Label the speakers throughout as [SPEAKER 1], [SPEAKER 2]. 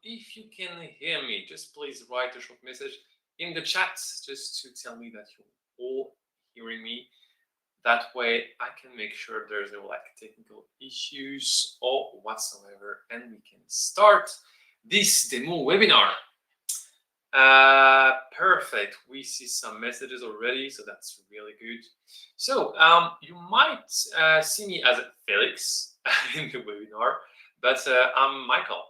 [SPEAKER 1] If you can hear me, just please write a short message in the chat just to tell me that you're all hearing me. That way I can make sure there's no like technical issues or whatsoever, and we can start this demo webinar. Perfect. We see some messages already, so that's really good. So you might see me as Felix in the webinar, but I'm Michael.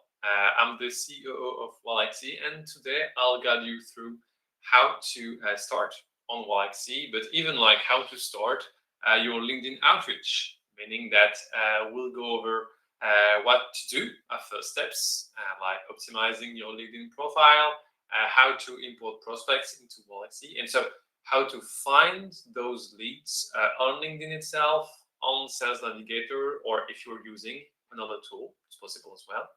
[SPEAKER 1] I'm the CEO of Waalaxy, and today I'll guide you through how to start on Waalaxy, but even like how to start your LinkedIn outreach, meaning that we'll go over what to do at first steps, like optimizing your LinkedIn profile, how to import prospects into Waalaxy, and so how to find those leads on LinkedIn itself, on Sales Navigator, or if you're using another tool, it's possible as well.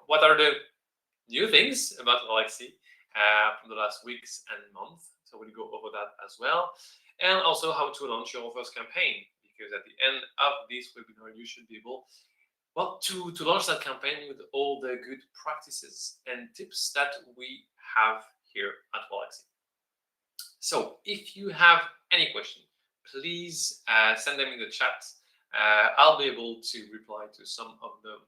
[SPEAKER 1] What are the new things about Waalaxy from the last weeks and month? So we'll go over that as well, and also how to launch your first campaign, because at the end of this webinar, you should be able to launch that campaign with all the good practices and tips that we have here at Waalaxy. So if you have any question, please send them in the chat. I'll be able to reply to some of them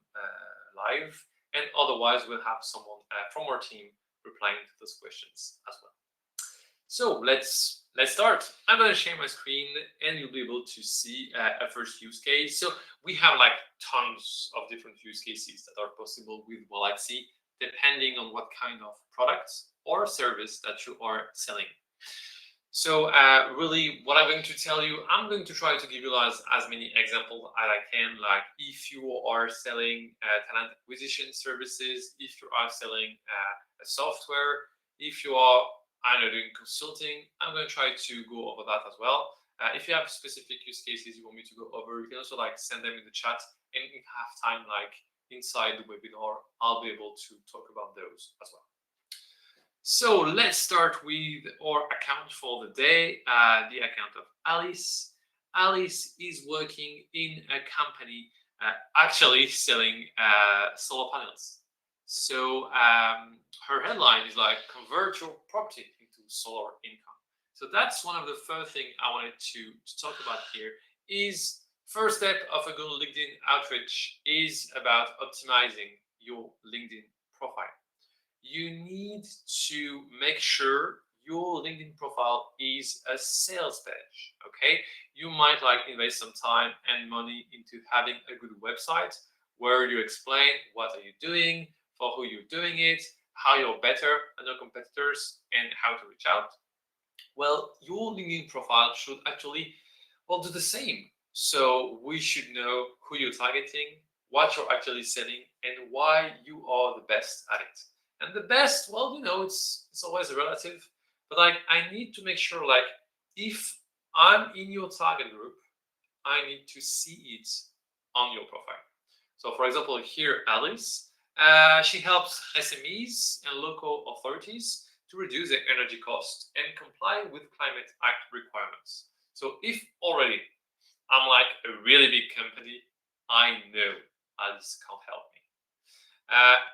[SPEAKER 1] live, and otherwise we'll have someone from our team replying to those questions as well. So let's start. I'm going to share my screen and you'll be able to see a first use case. So we have like tons of different use cases that are possible with Waalaxy, depending on what kind of product or service that you are selling. So really what I'm going to tell you, I'm going to try to give you as many examples as I can, like if you are selling talent acquisition services, if you are selling a software, if you are doing consulting, I'm going to try to go over that as well. If you have specific use cases you want me to go over, you can also like send them in the chat, and if you have time like inside the webinar, I'll be able to talk about those as well. So let's start with our account for the day, the account of Alice. Alice is working in a company actually selling solar panels. So her headline is like, convert your property into solar income. So that's one of the first things I wanted to talk about here. Is first step of a good LinkedIn outreach is about optimizing your LinkedIn profile. You need to make sure your LinkedIn profile is a sales page. Okay, you might like invest some time and money into having a good website where you explain what are you doing, for who you're doing it, how you're better than your competitors, and how to reach out. Well, your LinkedIn profile should actually do the same. So we should know who you're targeting, what you're actually selling, and why you are the best at it. And the best, it's always relative, but like I need to make sure, like if I'm in your target group, I need to see it on your profile. So for example, here Alice, she helps SMEs and local authorities to reduce their energy costs and comply with Climate Act requirements. So if already I'm like a really big company, I know Alice can't help me.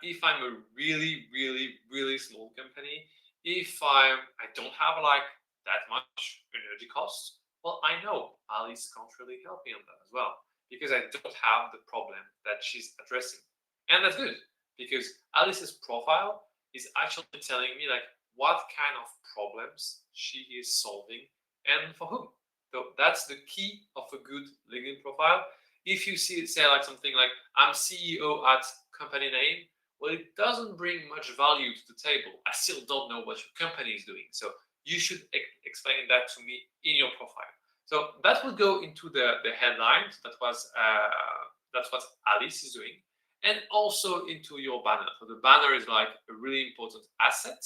[SPEAKER 1] If I'm a really, really, really small company, if I don't have like that much energy costs, well, I know Alice can't really help me on that as well, because I don't have the problem that she's addressing. And that's good, because Alice's profile is actually telling me like what kind of problems she is solving and for whom. So that's the key of a good LinkedIn profile. If you say like something like I'm CEO at company name, well, it doesn't bring much value to the table. I still don't know what your company is doing. So you should explain that to me in your profile. So that would go into the headline. That's what Alice is doing, and also into your banner. So the banner is like a really important asset,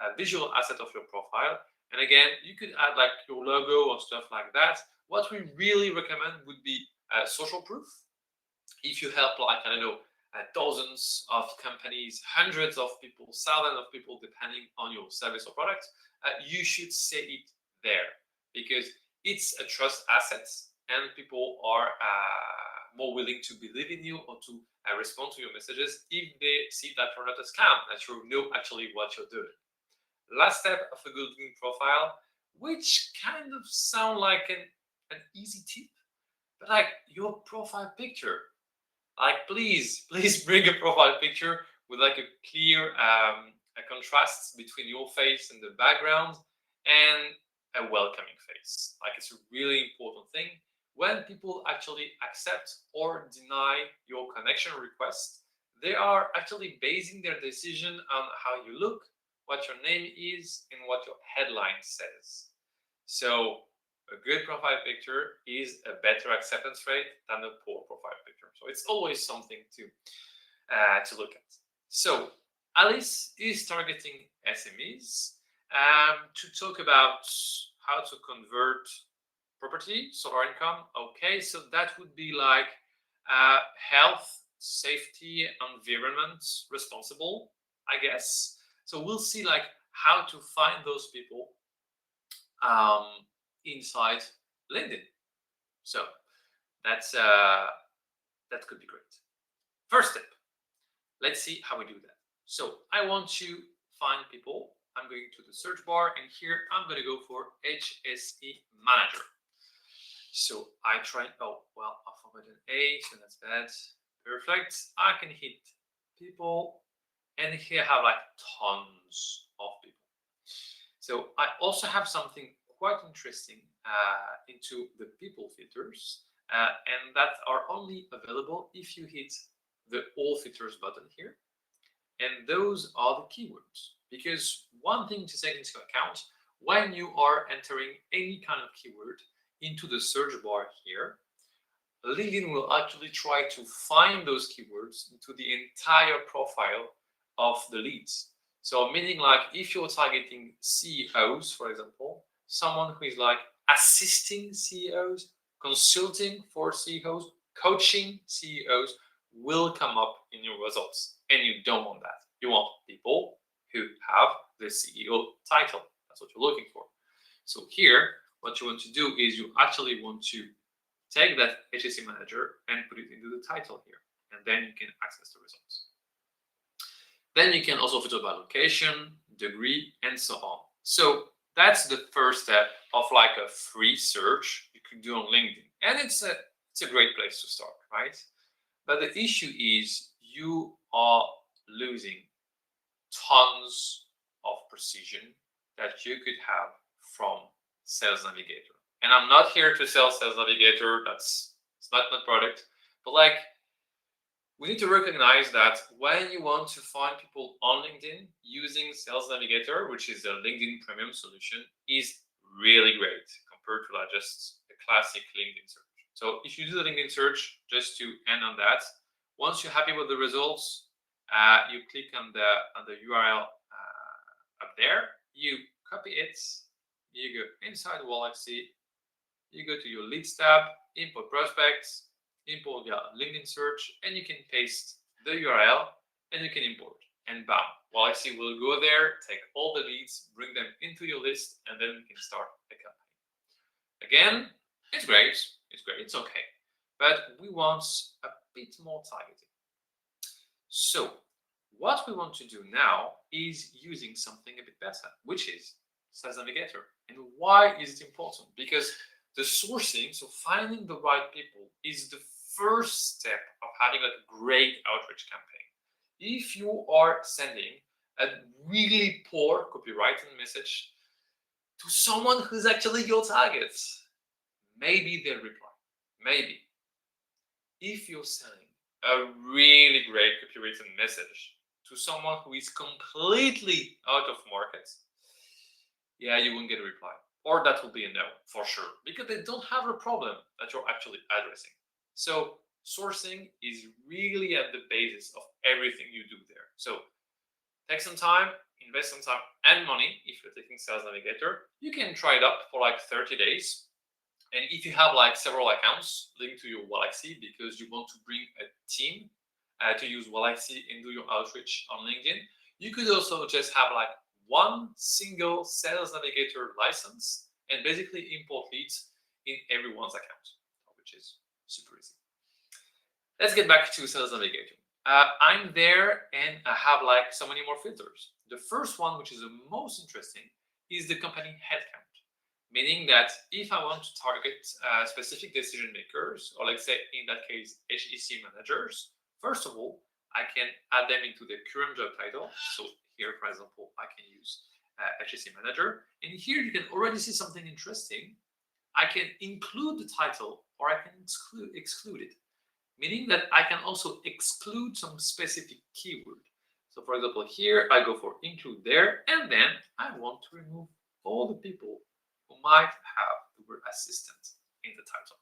[SPEAKER 1] a visual asset of your profile. And again, you could add like your logo or stuff like that. What we really recommend would be social proof. If you help like, I don't know, dozens of companies, hundreds of people, thousands of people, depending on your service or product, you should say it there, because it's a trust asset and people are more willing to believe in you or to respond to your messages if they see that you're not a scam, that you know actually what you're doing. Last step of a good LinkedIn profile, which kind of sound like an easy tip, but like your profile picture. Like please bring a profile picture with like a clear a contrast between your face and the background and a welcoming face. Like it's a really important thing. When people actually accept or deny your connection request, they are actually basing their decision on how you look, what your name is, and what your headline says. So a good profile picture is a better acceptance rate than a poor profile picture. So it's always something to look at. So Alice is targeting SMEs to talk about how to convert property, solar income. Okay, so that would be like health, safety, environment responsible, I guess. So we'll see like how to find those people um, inside LinkedIn. So that's that could be great. First step, let's see how we do that. So I want to find people. I'm going to the search bar, and here I'm going to go for HSE manager. So I try. Oh well, I forgot an A, so that's bad. Perfect. I can hit people, and here I have like tons of people. So I also have something quite interesting into the people filters, and that are only available if you hit the all filters button here. And those are the keywords. Because one thing to take into account when you are entering any kind of keyword into the search bar here, LinkedIn will actually try to find those keywords into the entire profile of the leads. So meaning like if you're targeting CEOs, for example, someone who is like assisting CEOs, consulting for CEOs, coaching CEOs will come up in your results. And you don't want that. You want people who have the CEO title. That's what you're looking for. So here, what you want to do is you actually want to take that HSE manager and put it into the title here. And then you can access the results. Then you can also filter by location, degree, and so on. So that's the first step of like a free search you could do on LinkedIn. And it's a great place to start, right? But the issue is you are losing tons of precision that you could have from Sales Navigator. And I'm not here to sell Sales Navigator. It's not my product. But like, we need to recognize that when you want to find people on LinkedIn, using Sales Navigator, which is a LinkedIn premium solution, is really great compared to like just a classic LinkedIn search. So if you do the LinkedIn search, just to end on that, once you're happy with the results, you click on the URL up there, you copy it, you go inside Waalaxy, you go to your leads tab, import prospects, import via LinkedIn search, and you can paste the URL and you can import. And bam, Waalaxy will go there, take all the leads, bring them into your list, and then you can start a campaign. Again, it's great, it's okay. But we want a bit more targeting. So what we want to do now is using something a bit better, which is Sales Navigator. And why is it important? Because the sourcing, so finding the right people, is the first step of having a great outreach campaign. If you are sending a really poor copywriting message to someone who's actually your target, maybe they'll reply. Maybe. If you're selling a really great copywritten message to someone who is completely out of market, yeah, you won't get a reply. Or that will be a no, for sure, because they don't have a problem that you're actually addressing. So sourcing is really at the basis of everything you do there. So take some time, invest some time and money if you're taking Sales Navigator. You can try it up for like 30 days. And if you have like several accounts linked to your Waalaxy because you want to bring a team to use Waalaxy and do your outreach on LinkedIn, you could also just have like one single Sales Navigator license and basically import leads in everyone's account, which is super easy. Let's get back to Sales Navigator. I'm there and I have like so many more filters. The first one, which is the most interesting, is the company headcount. Meaning that if I want to target specific decision makers, or let's say in that case, HEC managers, first of all, I can add them into the current job title. So here, for example, I can use HEC manager. And here you can already see something interesting. I can include the title or I can exclude it, meaning that I can also exclude some specific keyword. So for example, here I go for include there, and then I want to remove all the people who might have the word assistant in the title.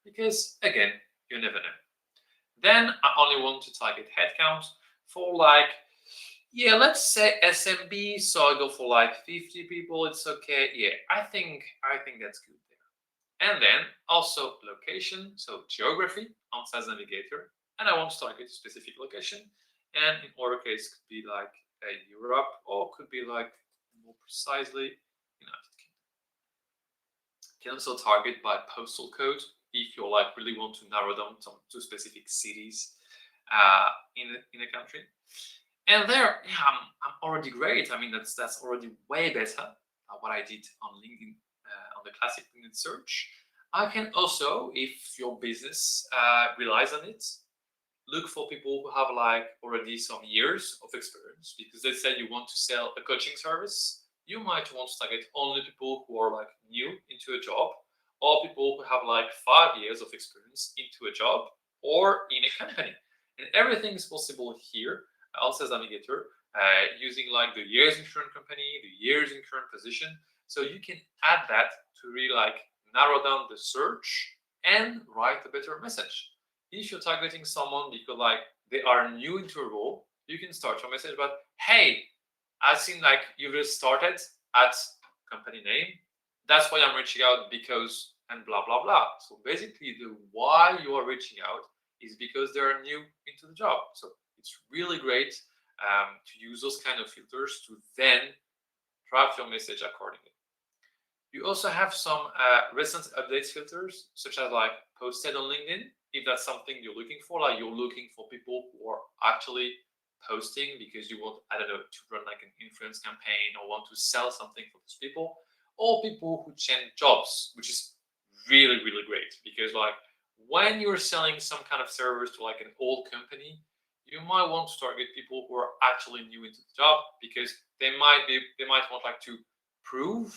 [SPEAKER 1] Because again, you never know. Then I only want to target headcount for like, yeah, let's say SMB. So I go for like 50 people. It's okay. Yeah, I think that's good there. And then also location, so geography on Sales Navigator. And I want to target a specific location. And in our case, could be like Europe, or could be like more precisely United Kingdom. You can also target by postal code if you like really want to narrow down to specific cities in a country. And there, yeah, I'm already great. I mean, that's already way better than what I did on LinkedIn, on the classic LinkedIn search. I can also, if your business relies on it, look for people who have like already some years of experience. Because let's say you want to sell a coaching service, you might want to target only people who are like new into a job, or people who have like 5 years of experience into a job or in a company. And everything is possible here also as navigator, using like the years in current company, the years in current position. So you can add that to really like narrow down the search and write a better message. If you're targeting someone because like they are new into a role, you can start your message about, hey, I've seen like you just started at company name. That's why I'm reaching out because and blah blah blah. So basically the why you are reaching out is because they are new into the job. So it's really great to use those kind of filters to then draft your message accordingly. You also have some recent updates filters, such as like posted on LinkedIn, if that's something you're looking for, like you're looking for people who are actually posting because you want, I don't know, to run like an influence campaign or want to sell something for those people, or people who change jobs, which is really, really great because like when you're selling some kind of service to like an old company, you might want to target people who are actually new into the job because they might want like to prove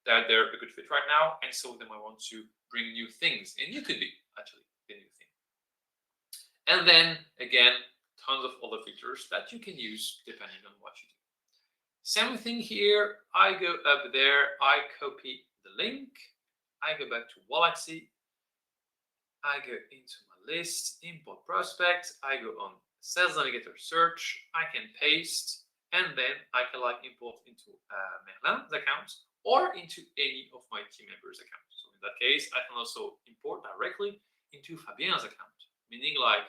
[SPEAKER 1] that they're a good fit right now, and so they might want to bring new things, and you could be actually the new thing. And then again, tons of other features that you can use depending on what you do. Same thing here. I go up there, I copy the link, I go back to Waalaxy, I go into my list, import prospect, I go on Sales Navigator search, I can paste, and then I can like import into Merlin's account or into any of my team members' accounts. So in that case, I can also import directly into Fabien's account, meaning like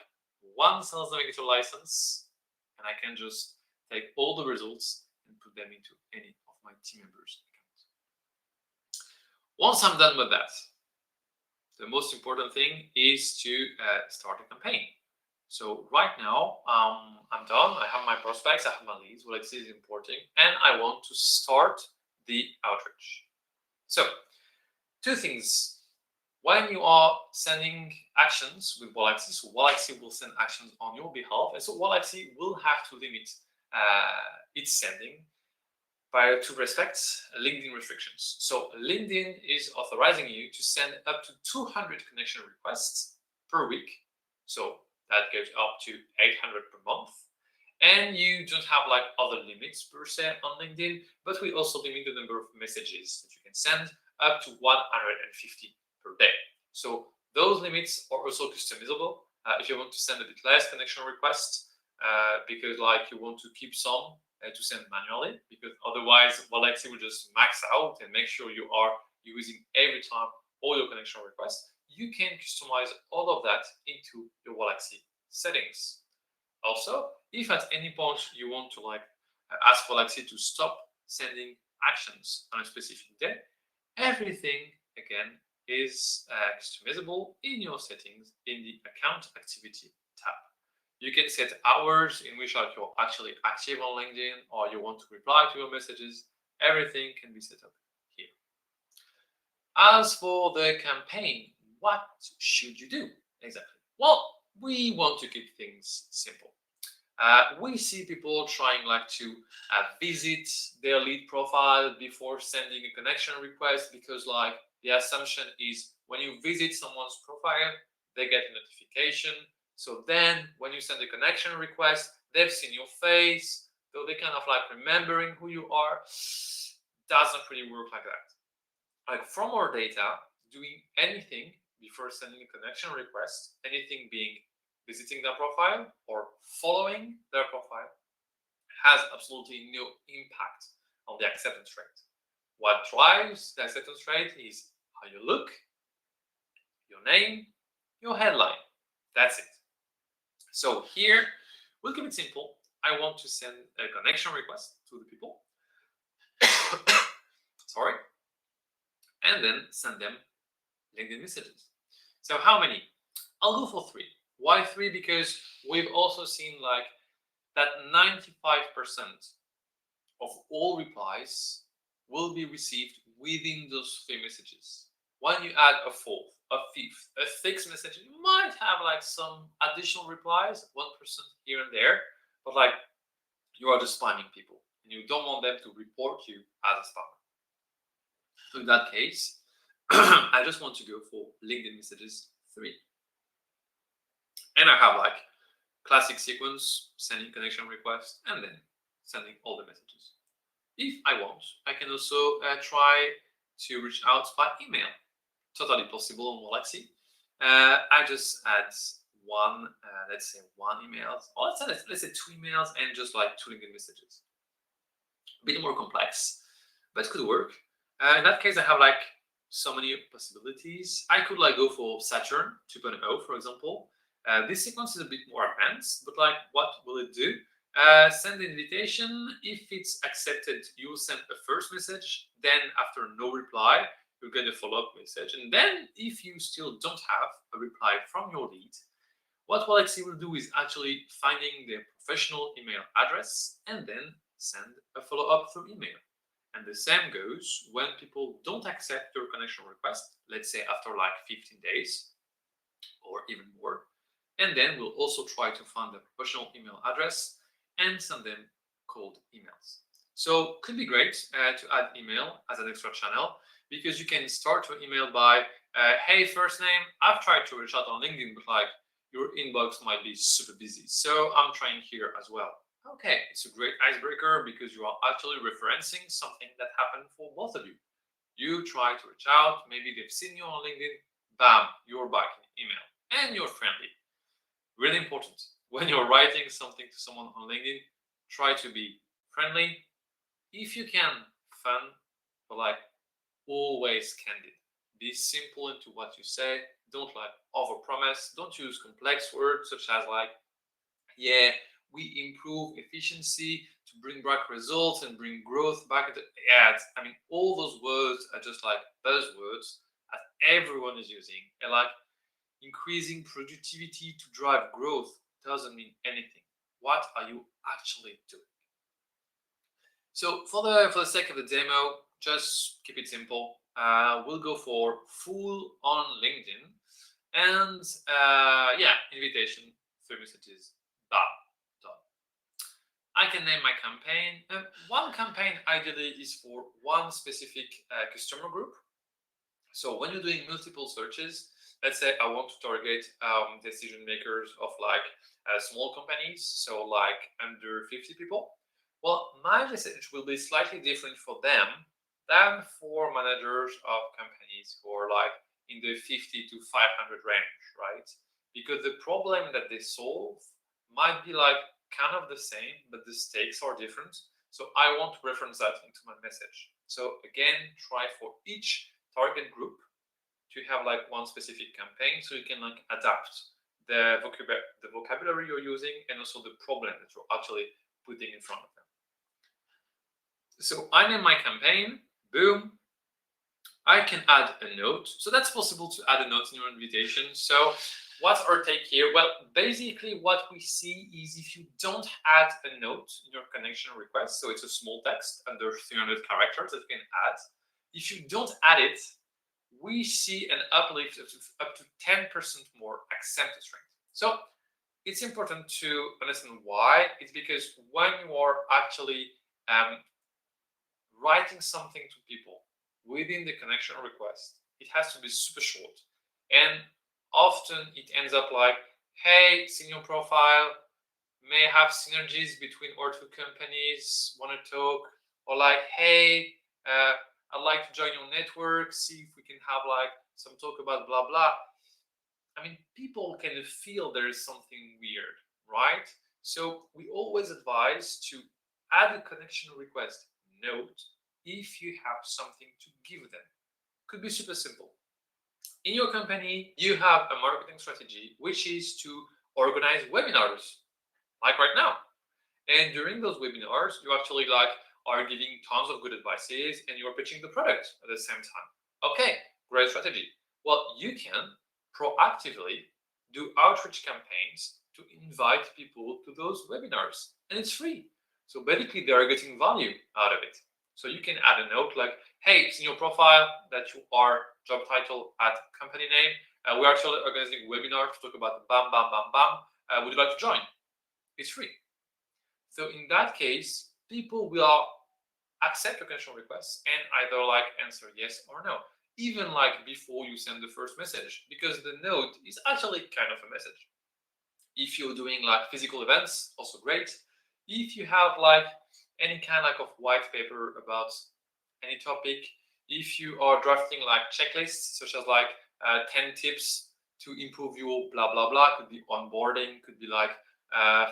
[SPEAKER 1] one Sales Navigator license, and I can just take all the results and put them into any of my team members' accounts. Once I'm done with that, the most important thing is to start a campaign. So right now, I'm done. I have my prospects, I have my leads, what I see is importing, and I want to start the outreach. So, two things. When you are sending actions with Waalaxy, so Waalaxy will send actions on your behalf, and so Waalaxy will have to limit its sending to respect LinkedIn restrictions. So LinkedIn is authorizing you to send up to 200 connection requests per week. So that goes up to 800 per month. And you don't have like other limits per se on LinkedIn, but we also limit the number of messages that you can send up to 150 per day. So those limits are also customizable. If you want to send a bit less connection requests, because like you want to keep some to send manually, because otherwise Waalaxy will just max out and make sure you are using every time all your connection requests. You can customize all of that into your Waalaxy settings. Also, if at any point you want to like ask Waalaxy to stop sending actions on a specific day, everything again is customizable in your settings in the account activity tab. You can set hours in which you're actually active on LinkedIn or you want to reply to your messages. Everything can be set up here. As for the campaign, what should you do exactly? Well, we want to keep things simple. We see people trying to visit their lead profile before sending a connection request because the assumption is when you visit someone's profile, they get a notification. So then when you send a connection request, they've seen your face, so they kind of remembering who you are. Doesn't really work like that. From our data, doing anything before sending a connection request, anything being visiting their profile or following their profile, has absolutely no impact on the acceptance rate. What drives the acceptance rate is how you look, your name, your headline. That's it. So here, we'll keep it simple. I want to send a connection request to the people. Sorry. And then send them LinkedIn messages. So how many? I'll go for 3. Why 3? Because we've also seen that 95% of all replies will be received within those 3 messages. When you add a 4th, a 5th, a 6th message, you might have some additional replies, 1% here and there, but you are just spamming people and you don't want them to report you as a spammer. So in that case, I just want to go for LinkedIn messages 3. And I have classic sequence, sending connection request, and then sending all the messages. If I want, I can also try to reach out by email. Totally possible on Waalaxy. I just add one, let's say 1 email, or let's say 2 emails and just 2 LinkedIn messages. A bit more complex, but it could work. In that case, I have so many possibilities. I could go for Saturn 2.0, for example. This sequence is a bit more advanced, but what will it do? Send the invitation. If it's accepted, you will send a first message. Then after no reply, you'll get a follow-up message. And then if you still don't have a reply from your lead, what Waalaxy will do is actually finding their professional email address and then send a follow-up through email. And the same goes when people don't accept your connection request, let's say after 15 days or even more. And then we'll also try to find the professional email address and send them cold emails. So it could be great to add email as an extra channel because you can start your email by, hey, first name, I've tried to reach out on LinkedIn, but your inbox might be super busy. So I'm trying here as well. Okay, it's a great icebreaker because you are actually referencing something that happened for both of you. You try to reach out, maybe they've seen you on LinkedIn, bam, you're back in email and you're friendly. Really important. When you're writing something to someone on LinkedIn, try to be friendly. If you can, fun, but always candid. Be simple into what you say. Don't overpromise. Don't use complex words such as yeah, we improve efficiency to bring back results and bring growth back at the ads. I mean, all those words are just buzzwords that everyone is using. And increasing productivity to drive growth doesn't mean anything. What are you actually doing? So for the sake of the demo, just keep it simple. We'll go for full on LinkedIn and invitation, 3 messages, bam, done. I can name my campaign. One campaign ideally is for one specific customer group. So when you're doing multiple searches, let's say I want to target decision makers of small companies, so under 50 people. Well, my message will be slightly different for them than for managers of companies who are in the 50 to 500 range, right? Because the problem that they solve might be kind of the same, but the stakes are different. So I want to reference that into my message. So again, try for each target group to have one specific campaign so you can adapt the vocabulary you're using and also the problem that you're actually putting in front of them. So I name my campaign, boom. I can add a note. So that's possible to add a note in your invitation. So what's our take here? Well, basically what we see is if you don't add a note in your connection request, so it's a small text under 300 characters that you can add. If you don't add it, we see an uplift of up to 10% more acceptance rate. So it's important to understand why. It's because when you are actually writing something to people within the connection request, it has to be super short. And often it ends up like, hey, senior profile, may have synergies between our two companies, want to talk, or like, hey, I'd like to join your network, see if we can have like some talk about blah blah. I mean, people can feel there is something weird, right? So we always advise to add a connection request note if you have something to give them. Could be super simple. In your company, you have a marketing strategy, which is to organize webinars, like right now. And during those webinars, you actually like are giving tons of good advices and you're pitching the product at the same time. Okay, great strategy. Well, you can proactively do outreach campaigns to invite people to those webinars, and it's free. So basically, they are getting value out of it. So you can add a note like, hey, it's in your profile that you are job title at company name. We're actually organizing a webinar to talk about bam, bam, bam, bam. Would you like to join? It's free. So in that case, people will accept your connection requests and either like answer yes or no, even like before you send the first message, because the note is actually kind of a message. If you're doing like physical events, also great. If you have like any kind like of white paper about any topic, if you are drafting like checklists such as like 10 tips to improve your blah blah blah, could be onboarding, could be like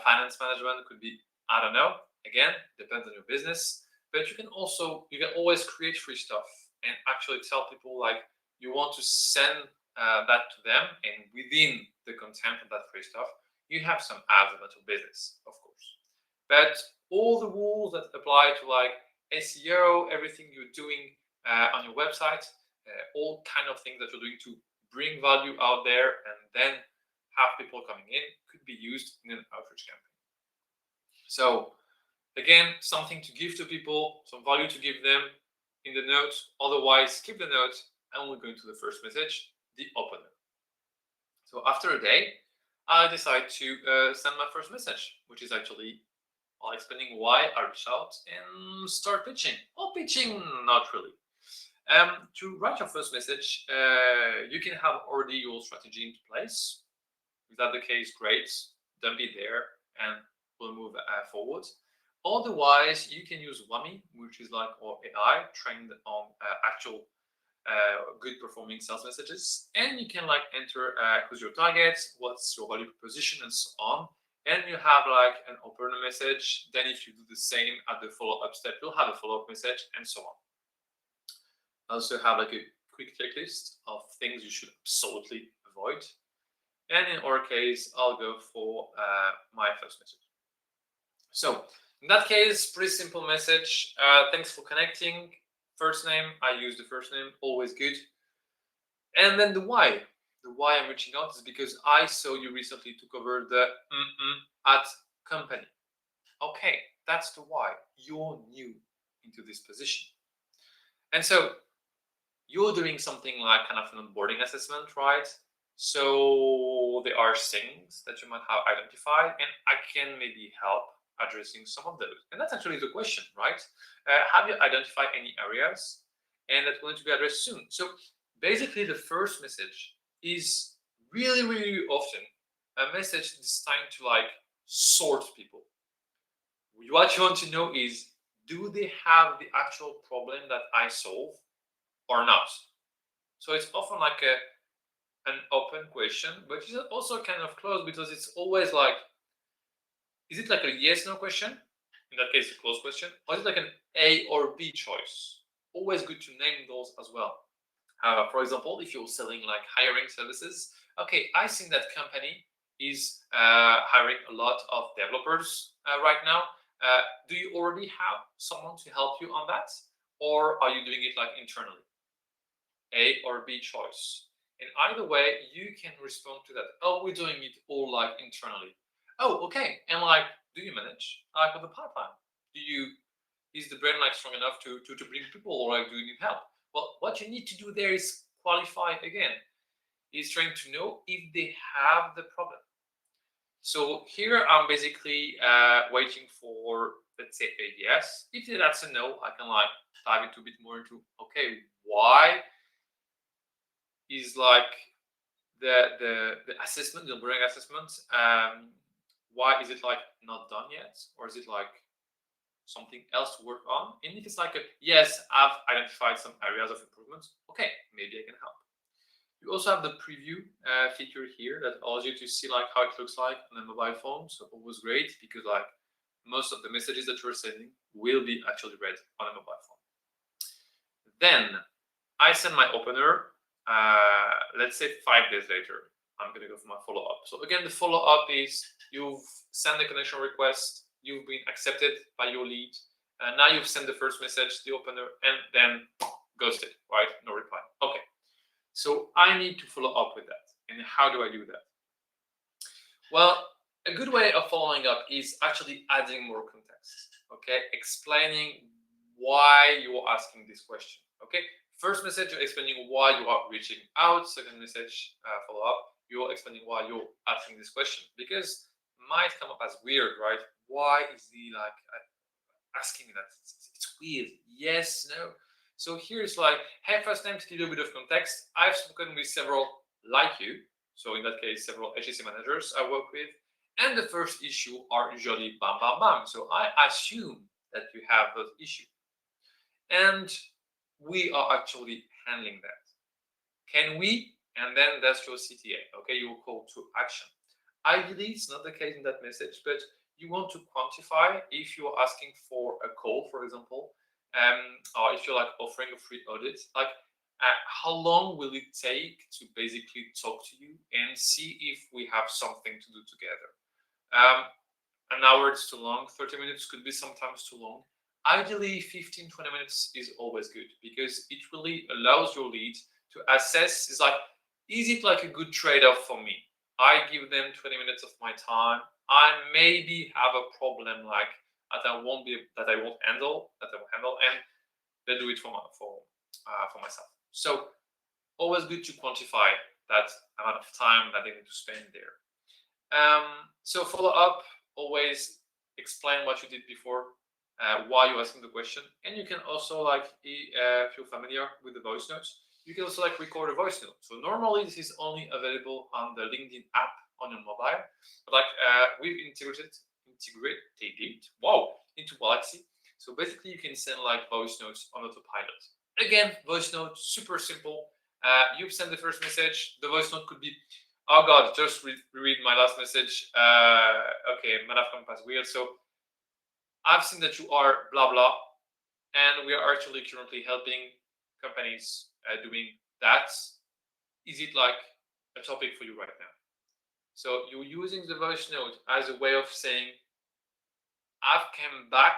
[SPEAKER 1] finance management, could be, I don't know, again depends on your business. But you can always create free stuff and actually tell people like you want to send that to them, and within the content of that free stuff you have some ads about your business, of course. But all the rules that apply to like SEO, everything you're doing on your website, all kind of things that you're doing to bring value out there and then have people coming in, could be used in an outreach campaign. So again, something to give to people, some value to give them in the note. Otherwise, keep the note and we'll go into the first message, the opener. So after a day, I decide to send my first message, which is actually explaining why I reach out and start pitching. Or pitching, not really. To write your first message, you can have already your strategy into place. If that's the case, great. Dump it there and we'll move forward. Otherwise, you can use Wami, which is like our AI trained on actual good performing sales messages, and you can like enter who's your target, what's your value proposition, and so on. And you have like an opener message. Then if you do the same at the follow-up step, you'll have a follow-up message, and so on. I also have like a quick checklist of things you should absolutely avoid. And in our case, I'll go for my first message. So in that case, pretty simple message. Thanks for connecting. First name, I use the first name, always good. And then the why. The why I'm reaching out is because I saw you recently took over the at company. Okay, that's the why. You're new into this position. And so you're doing something like kind of an onboarding assessment, right? So there are things that you might have identified, and I can maybe help addressing some of those. And that's actually the question, right? Have you identified any areas and that's going to be addressed soon? So basically, the first message is really, really often a message designed to like sort people. What you want to know is, do they have the actual problem that I solve or not? So it's often like an open question, but it's also kind of closed because it's always like, is it like a yes no question? In that case, a closed question, or is it like an A or B choice? Always good to name those as well. For example, if you're selling like hiring services, okay, I think that company is hiring a lot of developers right now. Do you already have someone to help you on that, or are you doing it like internally? A or B choice. And either way, you can respond to that. Oh, we're doing it all like internally. Oh, okay. And like, do you manage like with the pipeline? Do you is the brand like strong enough to bring people, or like do you need help? Well, what you need to do there is qualify again. Is trying to know if they have the problem. So here I'm basically waiting for, let's say, a yes. If that's a no, I can like dive into a bit more into, okay, why is like the assessment, the brand assessment, why is it like not done yet, or is it like something else to work on? And if it's like a yes, I've identified some areas of improvement, okay, maybe I can help. You also have the preview feature here that allows you to see like how it looks like on a mobile phone. So always great because like most of the messages that you're sending will be actually read on a mobile phone. Then I send my opener. Let's say 5 days later, I'm gonna go for my follow-up. So again, the follow-up is you've sent the connection request, you've been accepted by your lead, and now you've sent the first message, the opener, and then ghosted, right? No reply. Okay. So I need to follow up with that. And how do I do that? Well, a good way of following up is actually adding more context. Okay, explaining why you are asking this question. Okay, first message you're explaining why you are reaching out. Second message, follow up, you're explaining why you're asking this question, because it might come up as weird, right? Why is he like asking me that? It's weird. Yes, no. So here's like, hey, first name to give you a bit of context. I've spoken with several like you. So in that case, several HSC managers I work with. And the first issue are usually bam, bam, bam. So I assume that you have those issues. And we are actually handling that. Can we? And then that's your CTA. Okay, your call to action. Ideally, it's not the case in that message, but you want to quantify if you're asking for a call, for example, or if you're like offering a free audit, like how long will it take to basically talk to you and see if we have something to do together? An hour is too long, 30 minutes could be sometimes too long. Ideally, 15-20 minutes is always good because it really allows your lead to assess, is like, is it like a good trade-off for me? I give them 20 minutes of my time. I maybe have a problem like that I won't handle, and they do it for myself. So always good to quantify that amount of time that they need to spend there. So follow up, always explain what you did before, why you're asking the question, and you can also like if you're familiar with the voice notes, you can also like record a voice note. So normally this is only available on the LinkedIn app on your mobile, but like we've integrated into Waalaxy. So basically you can send like voice notes on autopilot. Again, voice note, super simple. You've sent the first message, the voice note could be, oh God, just read my last message. Okay, might have come past weird. So I've seen that you are blah blah, and we are actually currently helping companies doing that. Is it like a topic for you right now? So you're using the voice note as a way of saying, I've come back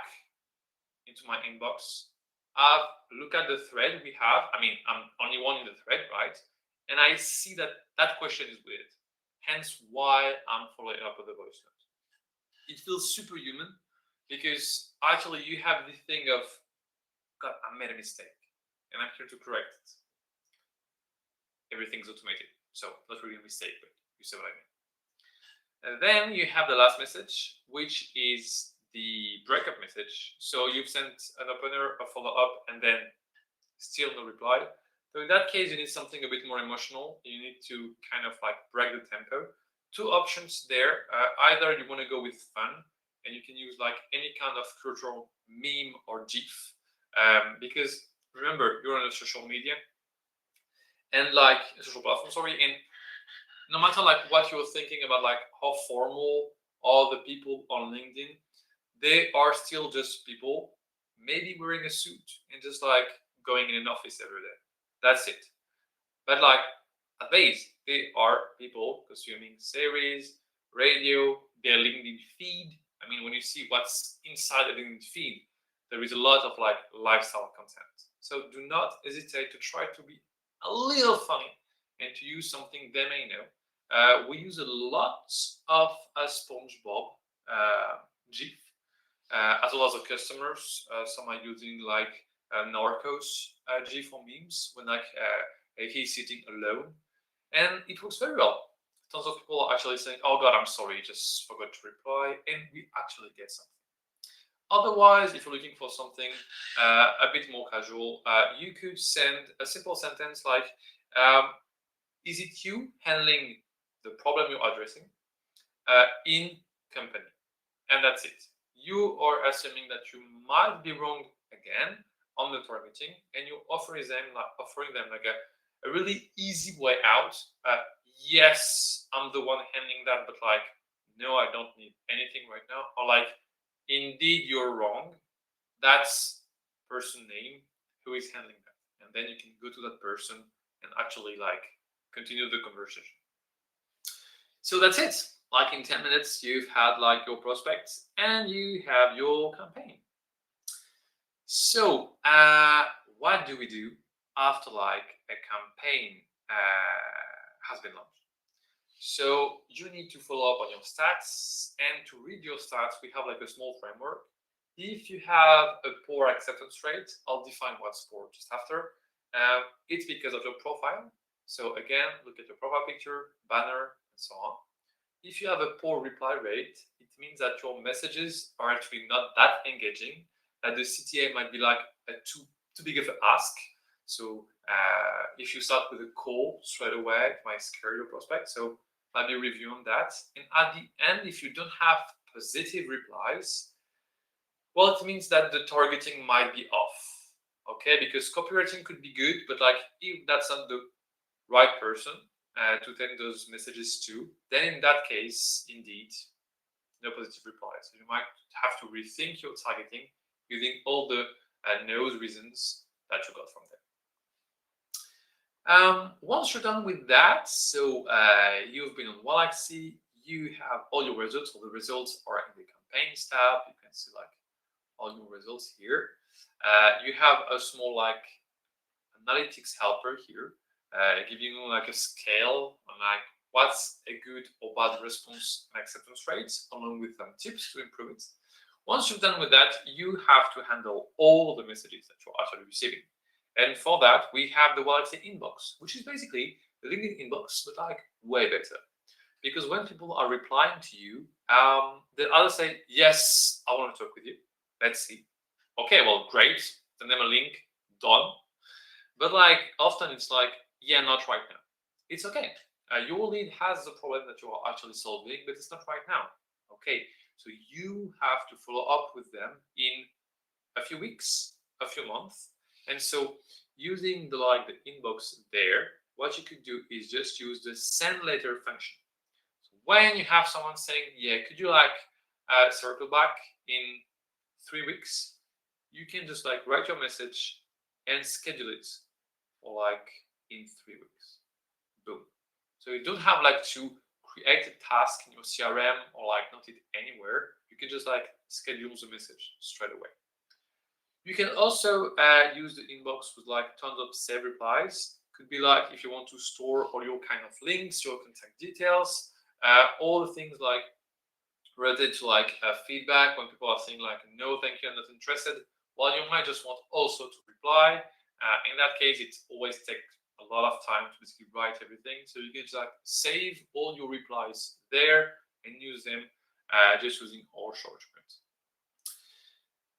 [SPEAKER 1] into my inbox. I've looked at the thread we have. I mean, I'm only one in the thread, right? And I see that that question is weird. Hence why I'm following up with the voice note. It feels super human because actually you have the thing of, God, I made a mistake and I'm here to correct it. Everything's automated. So not really a mistake, but you see what I mean. And then you have the last message, which is the breakup message. So you've sent an opener, a follow-up, and then still no reply. So in that case, you need something a bit more emotional. You need to kind of like break the tempo. Two options there. Either you want to go with fun, and you can use like any kind of cultural meme or GIF, because remember, you're on a social media and like a social platform, sorry, and no matter like what you're thinking about, like how formal are the people on LinkedIn, they are still just people, maybe wearing a suit and just like going in an office every day. That's it. But like at base, they are people consuming series, radio, their LinkedIn feed. I mean, when you see what's inside the LinkedIn feed, there is a lot of like lifestyle content. So do not hesitate to try to be a little funny and to use something they may know, we use a lot of a SpongeBob GIF, as well as the customers. Some are using like Narcos GIF for memes when like he's sitting alone, and it works very well. Tons of people are actually saying, "Oh God, I'm sorry, just forgot to reply," and we actually get something. Otherwise, if you're looking for something a bit more casual, you could send a simple sentence like, um, "Is it you handling the problem you're addressing in company?" And that's it. You are assuming that you might be wrong again on the targeting, and you're offering them like a really easy way out. Yes, I'm the one handling that, but like, no, I don't need anything right now. Or like, indeed, you're wrong. That's person name who is handling that, and then you can go to that person and actually like continue the conversation. So that's it. Like in 10 minutes, you've had like your prospects and you have your campaign. So, what do we do after like a campaign has been launched? So you need to follow up on your stats, and to read your stats, we have like a small framework. If you have a poor acceptance rate, I'll define what's poor just after. It's because of your profile. So again, look at your profile picture, banner, and so on. If you have a poor reply rate, it means that your messages are actually not that engaging, that the CTA might be like a too big of an ask. So if you start with a call straight away, it might scare your prospect. So maybe review on that. And at the end, if you don't have positive replies, well, it means that the targeting might be off. Okay, because copywriting could be good, but like if that's not the right person to send those messages to, then in that case, indeed, no positive replies. So you might have to rethink your targeting using all the no's reasons that you got from there. Once you're done with that, so you've been on Waalaxy, you have all your results. All the results are in the campaigns tab. You can see like all your results here. You have a small like analytics helper here, giving you like a scale on like what's a good or bad response and acceptance rates, along with some tips to improve it. Once you've done with that, you have to handle all the messages that you're actually receiving. And for that, we have the Waalaxy inbox, which is basically the LinkedIn inbox, but like way better. Because when people are replying to you, they either say, yes, I want to talk with you. Let's see. Okay, well, great. Send them a link, done. But like often it's like, yeah, not right now. It's okay. Your lead has the problem that you are actually solving, but it's not right now. Okay, so you have to follow up with them in a few weeks, a few months. And so using the like the inbox there, what you could do is just use the send later function. So when you have someone saying, yeah, could you like circle back in 3 weeks, you can just like write your message and schedule it for like in 3 weeks. Boom. So you don't have like to create a task in your CRM or like not it anywhere. You can just like schedule the message straight away. You can also use the inbox with like tons of save replies. Could be like if you want to store all your kind of links, your contact details, all the things like related to like feedback when people are saying like no thank you, I'm not interested. Well, you might just want also to reply. In that case, it always takes a lot of time to basically write everything, so you can just like save all your replies there and use them just using our shortcut.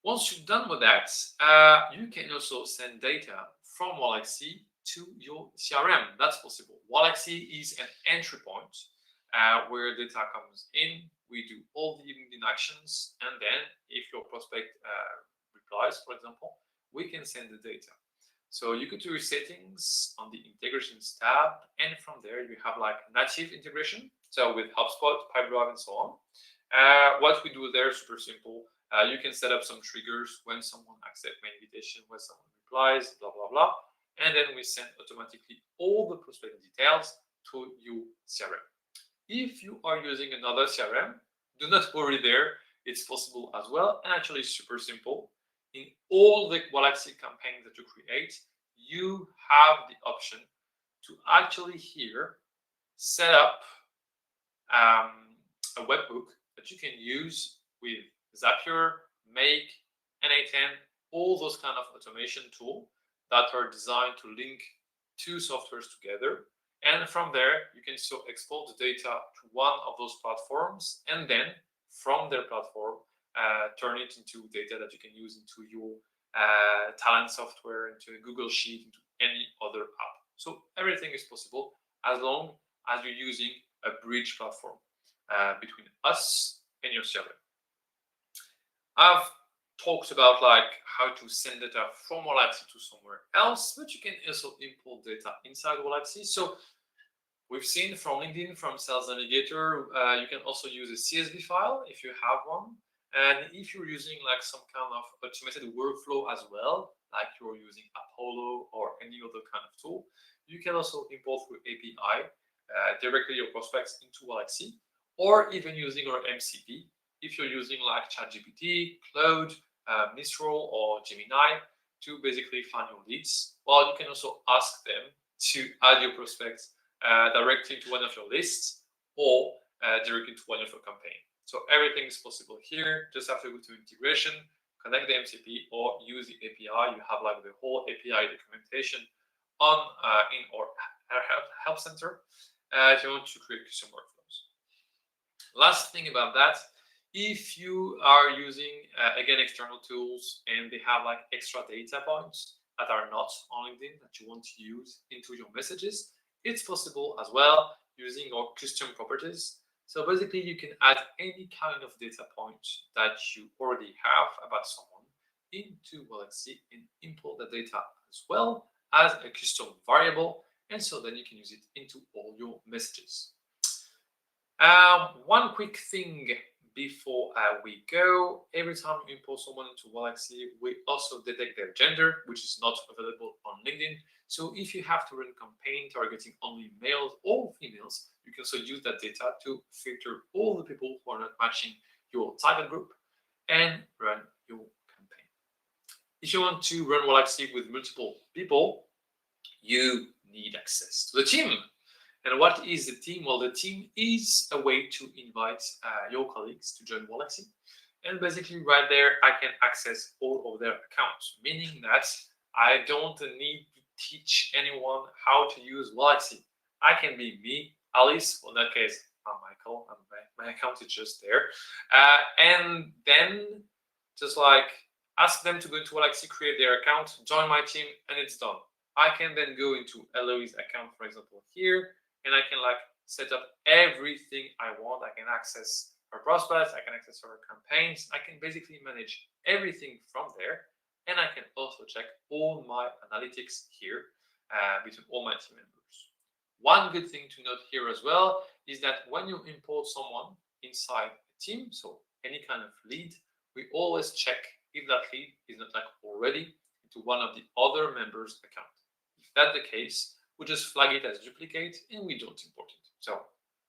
[SPEAKER 1] Once you're done with that, you can also send data from Waalaxy to your CRM. That's possible. Waalaxy is an entry point where data comes in. We do all the LinkedIn actions, and then if your prospect replies, for example, we can send the data. So you go to your settings on the integrations tab, and from there you have like native integration. So with HubSpot, Pipedrive, and so on. What we do there is super simple. You can set up some triggers when someone accepts my invitation, when someone replies, blah, blah, blah. And then we send automatically all the prospect details to your CRM. If you are using another CRM, do not worry there. It's possible as well. And actually super simple. In all the Waalaxy campaigns that you create, you have the option to actually here set up a webhook that you can use with Zapier, Make, N8N, all those kind of automation tools that are designed to link two softwares together. And from there, you can so export the data to one of those platforms, and then from their platform, turn it into data that you can use into your talent software, into a Google Sheet, into any other app. So everything is possible as long as you're using a bridge platform between us and your server. I've talked about like how to send data from Waalaxy to somewhere else, but you can also import data inside Waalaxy. So we've seen from LinkedIn, from Sales Navigator, you can also use a CSV file if you have one. And if you're using like some kind of automated workflow as well, like you're using Apollo or any other kind of tool, you can also import through API directly your prospects into Waalaxy, or even using our MCP if you're using like ChatGPT, Claude, Mistral, or Gemini to basically find your leads. Well, you can also ask them to add your prospects directly to one of your lists or directly to one of your campaigns. So everything is possible here. Just have to go to integration, connect the MCP, or use the API. You have like the whole API documentation on in our help center if you want to create custom workflows. Last thing about that, if you are using again external tools and they have like extra data points that are not on LinkedIn that you want to use into your messages, it's possible as well using our custom properties. So basically you can add any kind of data point that you already have about someone into Waalaxy and import the data as well as a custom variable, and so then you can use it into all your messages. One quick thing before we go, every time you import someone into Waalaxy, we also detect their gender, which is not available on LinkedIn. So if you have to run a campaign targeting only males or females, you can also use that data to filter all the people who are not matching your target group and run your campaign. If you want to run Waalaxy with multiple people, you need access to the team. And what is the team? Well, the team is a way to invite your colleagues to join Waalaxy. And basically right there, I can access all of their accounts, meaning that I don't need to teach anyone how to use Waalaxy. I can be me, Alice, well, in that case, I'm Michael, my account is just there. And then just like ask them to go into Waalaxy, create their account, join my team, and it's done. I can then go into Heloïse account, for example, here, and I can like set up everything I want. I can access her prospects, I can access her campaigns, I can basically manage everything from there, and I can also check all my analytics here between all my team members. One good thing to note here as well is that when you import someone inside a team, so any kind of lead, we always check if that lead is not like already into one of the other members' account. If that's the case, we just flag it as duplicate and we don't import it. So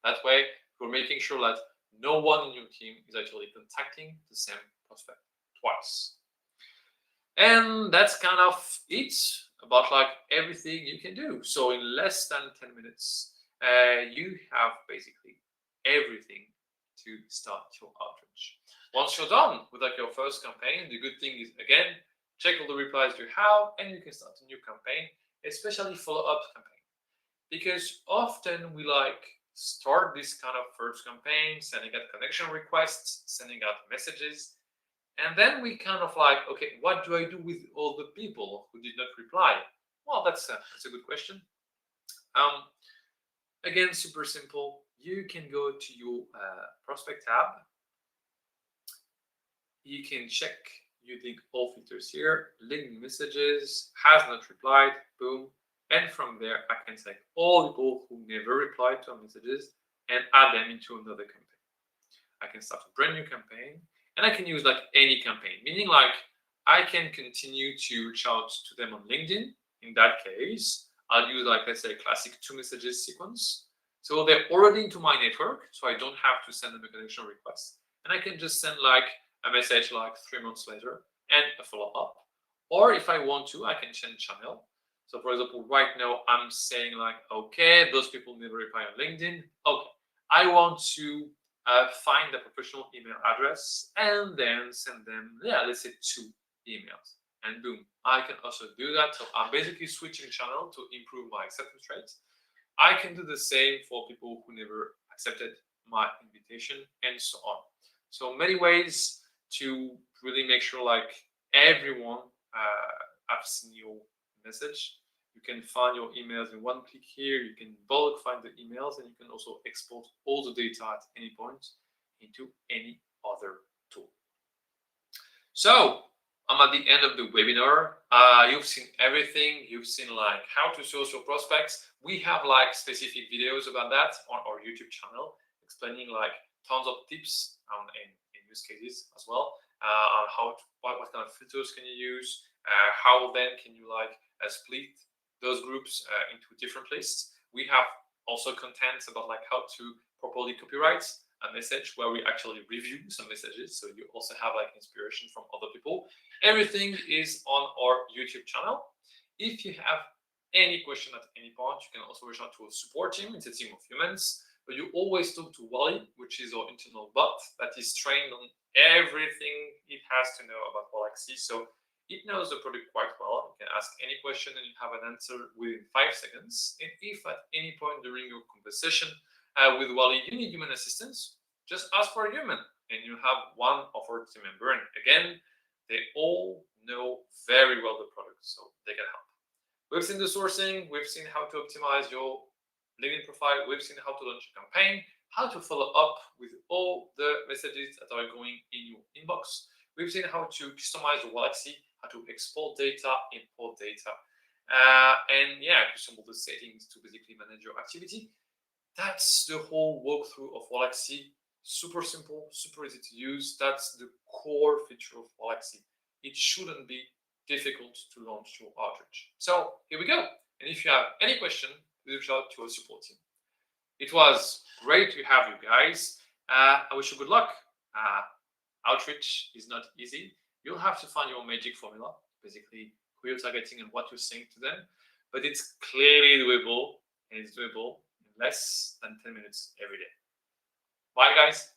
[SPEAKER 1] that way, we're making sure that no one in your team is actually contacting the same prospect twice. And that's kind of it about like everything you can do. So in less than 10 minutes, you have basically everything to start your outreach. Once you're done with like your first campaign, the good thing is again, check all the replies you have and you can start a new campaign, especially follow-up campaign. Because often we like start this kind of first campaign, sending out connection requests, sending out messages, and then we kind of like, okay, what do I do with all the people who did not reply? Well, that's a good question. Again, super simple. You can go to your prospect tab. You can check using all filters here. LinkedIn messages, has not replied, boom. And from there, I can take all people who never replied to our messages and add them into another campaign. I can start a brand new campaign. And I can use like any campaign, meaning like I can continue to reach out to them on LinkedIn. In that case, I'll use like, let's say, a classic 2 messages sequence. So they're already into my network, so I don't have to send them a connection request. And I can just send like a message like 3 months later and a follow-up. Or if I want to, I can change channel. So for example, right now I'm saying like, okay, those people never reply on LinkedIn. Okay, I want to find a professional email address and then send them, yeah, let's say 2 emails. And boom, I can also do that. So I'm basically switching channel to improve my acceptance rate. I can do the same for people who never accepted my invitation and so on. So many ways to really make sure like everyone have seen your message. You can find your emails in one click here. You can bulk find the emails, and you can also export all the data at any point into any other tool. So I'm at the end of the webinar. You've seen everything. You've seen like how to source your prospects. We have like specific videos about that on our YouTube channel, explaining like tons of tips in use cases as well. On what kind of filters can you use? How then can you like split those groups into different lists? We have also content about like how to properly copyright a message, where we actually review some messages, so you also have like inspiration from other people. Everything is on our YouTube channel. If you have any question at any point, you can also reach out to a support team. It's a team of humans, but you always talk to Wally, which is our internal bot that is trained on everything it has to know about Waalaxy. So it knows the product quite well. You can ask any question and you have an answer within 5 seconds. And if at any point during your conversation with Wally you need human assistance, just ask for a human and you have one of our team member. And again, they all know very well the product, so they can help. We've seen the sourcing, we've seen how to optimize your LinkedIn profile, we've seen how to launch a campaign, how to follow up with all the messages that are going in your inbox. We've seen how to customize your Waalaxy, how to export data, import data, and yeah, custom all the settings to basically manage your activity. That's the whole walkthrough of Waalaxy. Super simple, super easy to use. That's the core feature of Waalaxy. It shouldn't be difficult to launch your outreach. So here we go. And if you have any question, please reach out to our support team. It was great to have you guys. I wish you good luck. Outreach is not easy. You'll have to find your magic formula, basically who you're targeting and what you're saying to them. But it's clearly doable, and it's doable in less than 10 minutes every day. Bye, guys.